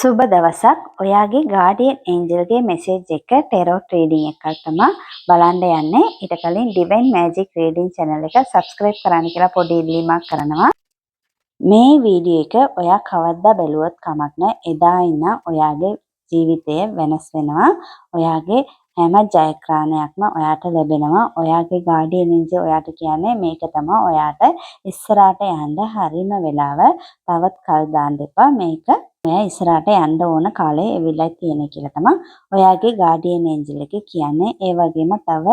සුබ දවසක්. ඔයාගේ ගාඩියන් ඒන්ජල්ගේ මෙසේජ් එක ටෙරෝට් රීඩින් එකක් තමයි බලන්න යන්නේ. ඊට කලින් ඩිවයින් මැජික් රීඩින් channel එක subscribe කරන්න කියලා පොඩි ඉල්ලීමක් කරනවා. මේ වීඩියෝ එක ඔයා කවද්දා බැලුවත් කමක් නැහැ. එදා ඉඳන් ඔයාගේ ජීවිතය වෙනස් වෙනවා. ඔයාගේ හැම ජයග්‍රහණයක්ම ඔයාට ලැබෙනවා. ඔයාගේ ගාඩියන් ඒන්ජල් ඔයාට කියන්නේ මේක තමයි ඔයාට ඉස්සරහට යන්න හරිම වෙලාව. තවත් කල් දාන්න එපා. මේක ඔයා ඉස්සරහට යන්න ඕන කාලේ එවිලා තියෙන කියලා තමයි ඔයාගේ ගාඩියන් ඒන්ජල් එක කියන්නේ. ඒ වගේම තව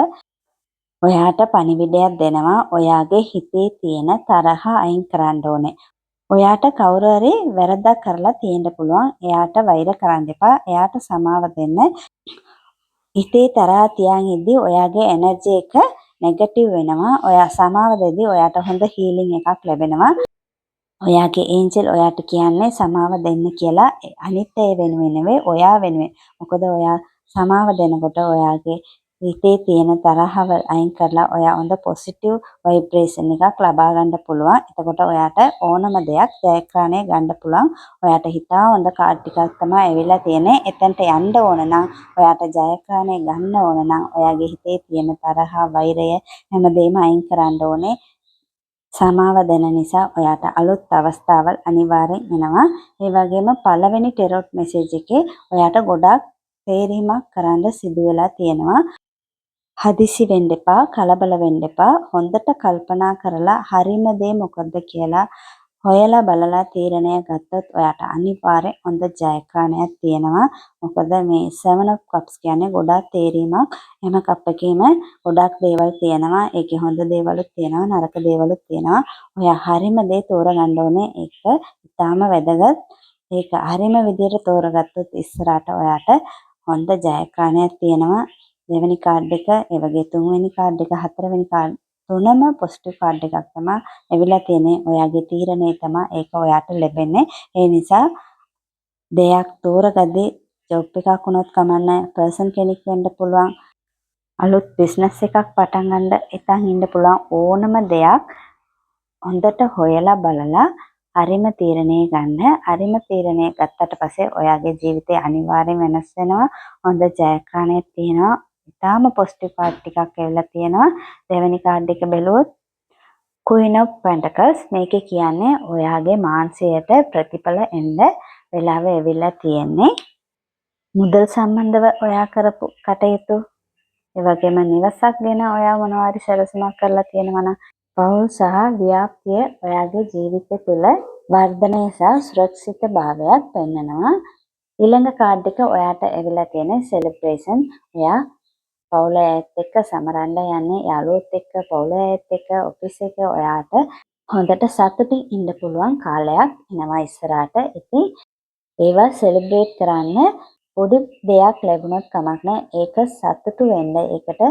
ඔයාට පණිවිඩයක් දෙනවා. ඔයාගේ හිතේ තියෙන තරහ අයින් කරන්න ඕනේ. ඔයාට කවුරු හරි වැරද්දක් කරලා තියෙන්න පුළුවන්. එයාට වෛර කරන්න එපා. එයාට සමාව දෙන්න. හිතේ තරහ තියන් ඉද්දි ඔයාගේ එනර්ජි එක නෙගටිව් වෙනවා. ඔයා සමාව දෙද්දි ඔයාට හොඳ හීලින් එකක් ලැබෙනවා. ඔයාගේ ඒන්ජල් ඔයාට කියන්නේ සමාව දෙන්න කියලා. අනිත් අය වෙනුවෙන් නෙවෙයි ඔයා වෙනුවෙන්. මොකද ඔයා සමාව දෙනකොට ඔයාගේ හිතේ තියෙන තරහව අයින් කරලා ඔයා හොඳ පොසිටිව් වයිබ්‍රේෂන් එකක් ලබා ගන්න පුළුවන්. එතකොට ඔයාට ඕනම දෙයක් ජයග්‍රහණය ගන්න පුළුවන්. ඔයාට හිතා හොඳ කාඩ් ටිකක් තමයි ඇවිල්ලා තියෙන්නේ. එතනට යන්න ඕන නම් ඔයාට ජයග්‍රහණය ගන්න ඕන නම් ඔයාගේ හිතේ තියෙන තරහ, වෛරය හැමදේම අයින් කරන්න ඕනේ. සමාව දෙන නිසා ඔයාට අලුත් අවස්ථාවල් අනිවාර්යෙන් එනවා. ඒ වගේම පළවෙනි ටෙරොට් මෙසේජ් එකේ ඔයාට ගොඩාක් තේරීමක් කරන්න සිදු වෙලා තියෙනවා. හදිසි වෙන්න එපා, කලබල වෙන්න එපා. හොඳට කල්පනා කරලා හරිම දේ මොකද්ද කියලා හොයලා බලලා තීරණය ගත්තොත් ඔයාට අනිවාර්යෙන් හොඳ ජයග්‍රහණයක් තියෙනවා. මොකද මේ 7 of cups කියන්නේ ගොඩාක් තේරීමක්. එම කප් එකේම ගොඩාක් දේවල් තියෙනවා. ඒකේ හොඳ දේවලුත් තියෙනවා, නරක දේවලුත් තියෙනවා. ඔයා හරිම දේ තෝරගන්න ඕනේ. ඒක ඉතාම වැදගත්. ඒක හරිම විදියට තෝරගත්තොත් ඉස්සරහට ඔයාට හොඳ ජයග්‍රහණයක් තියෙනවා. දෙවෙනි කාඩ් එක, ඒ වගේ තුන්වෙනි කාඩ් එක, හතරවෙනි කාඩ් තුනම පොසිටිව් කාඩ් එකක් තමයි ඇවිල්ලා තියෙන්නේ. ඔයාගේ තීරණය තමයි ඒක ඔයාට ලැබෙන්නේ. ඒ නිසා දෙයක් තෝරගද්දී ජොබ් එකක් වුණොත් කමන්නේ, පර්සන් කෙනෙක් වෙන්න පුළුවන්, අලුත් බිස්නස් එකක් පටන් ගන්න ඉතින් ඉන්න පුළුවන්. ඕනම දෙයක් හොඳට හොයලා බලලා හරිම තීරණය ගන්න. හරිම තීරණය ගත්තට පස්සේ ඔයාගේ ජීවිතය අනිවාර්යෙන් වෙනස් වෙනවා. හොඳ ජයග්‍රහණයක් තියෙනවා. ඉතාලම පොසිටිව් කාඩ් ටිකක් ඇවිල්ලා තියෙනවා. දෙවෙනි කාඩ් එක බැලුවොත් Queen of Pentacles. මේකේ කියන්නේ ඔයාගේ මානසිකයට ප්‍රතිඵල එන්න වෙලාව ඇවිල්ලා තියෙන්නේ. මුදල් සම්බන්ධව ඔයා කරපු කටයුතු, ඒ වගේම නිවසක් ගැන ඔයා මොනවා හරි සැලසුමක් කරලා තියෙනවා නම් පෞල් සහ ව්‍යාප්තිය ඔයාගේ ජීවිතය තුළ වර්ධනය සහ සුරක්ෂිත භාවයක් පෙන්වනවා. ඊළඟ කාඩ් එක ඔයාට ඇවිල්ලා තියෙන සෙලිබ්‍රේෂන්. ඔයා පවුල ඇත් එක්ක සමරන්න යන්නේ, යාළුවොත් එක්ක, පවුල ඇත් එක්ක, ඔෆිස් එක ඔයාට හොඳට සතුටින් ඉන්න පුළුවන් කාලයක් එනවා ඉස්සරහට. ඉතින් ඒවා සෙලිබ්‍රේට් කරන්න පොඩි දෙයක් ලැබුණොත් කමක් නැහැ. ඒක සතුටු වෙන්න, ඒකට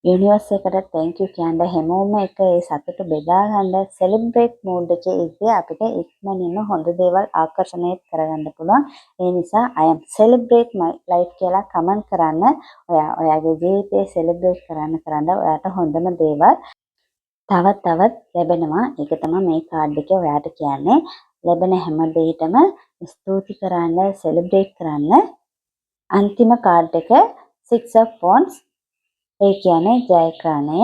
යුනිවර්ස් එකට thank you කියන්න, හැමෝම එක ඒ සතුට බෙදා ගන්න, සෙලිබ්‍රේට් මූඩ් එකේ ඉඳලා අපිට ඉක්මනින්ම හොඳ දේවල් ආකර්ෂණය කරගන්න පුළුවන්. ඒ නිසා I am celebrate my life කියලා කමෙන්ට් කරන්න. ඔයාගේ ජීවිතේ සෙලිබ්‍රේට් කරන්න ඔයාට හොඳම දේවල් තවත් ලැබෙනවා. ඒක තමයි මේ කාඩ් එකේ ඔයාට කියන්නේ. ලැබෙන හැම දෙයකටම ස්තුති කරන්න, සෙලිබ්‍රේට් කරන්න. අන්තිම කාඩ් එක 6 of wands. ඒ කියන්නේ ජයග්‍රහණය.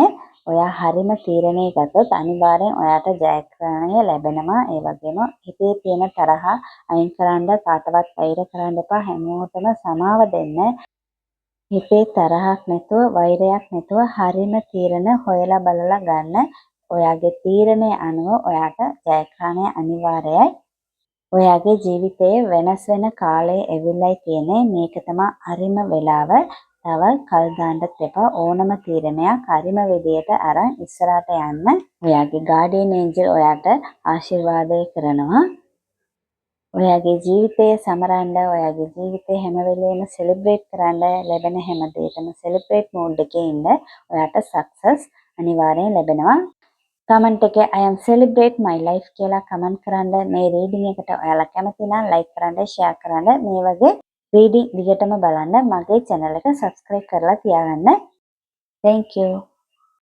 ඔයා හරිම තීරණය ගත්තොත් අනිවාර්යෙන් ඔයාට ජයග්‍රහණය ලැබෙනවා. ඒ වගේම හිතේ තියෙන තරහ අයින් කරන්න, කාටවත් වෛර කරන්න එපා. හැමෝටම සමාව දෙන්න. හිතේ තරහක් නැතුව, වෛරයක් නැතුව හරිම තීරණ හොයලා බලලා ගන්න. ඔයාගේ තීරණය අනුව ඔයාට ජයග්‍රහණය අනිවාර්යයි. ඔයාගේ ජීවිතයේ වෙනස් වෙන කාලය ඇවිල්ලායි තියෙන්නේ. මේක තමයි හරිම වෙලාව. තව කල් දාන්නත් එපා. ඕනම තීරණයක් හරිම විදියට අරන් ඉස්සරහට යන්න. ඔයාගේ ගාඩියන් ඒන්ජල් ඔයාට ආශිර්වාදය කරනවා. ඔයාගේ ජීවිතය සමරන්න, ඔයාගේ ජීවිතේ හැම වෙලේම සෙලිබ්‍රේට් කරන්න, ලැබෙන හැම දෙයකම සෙලිබ්‍රේට් මෝඩ් එකේ ඉන්න. ඔයාට සක්සස් අනිවාර්යෙන් ලැබෙනවා. කමෙන්ට් එකේ I am celebrate my life කියලා කමෙන්ට් කරන්න. මේ රීඩින් එකට ඔයාලා කැමති නම් ලයික් කරන්න, ෂෙයා කරන්න. මේ වගේ රීඩින් දිගටම බලන්න මගේ channel එක subscribe කරලා තියාගන්න. Thank you.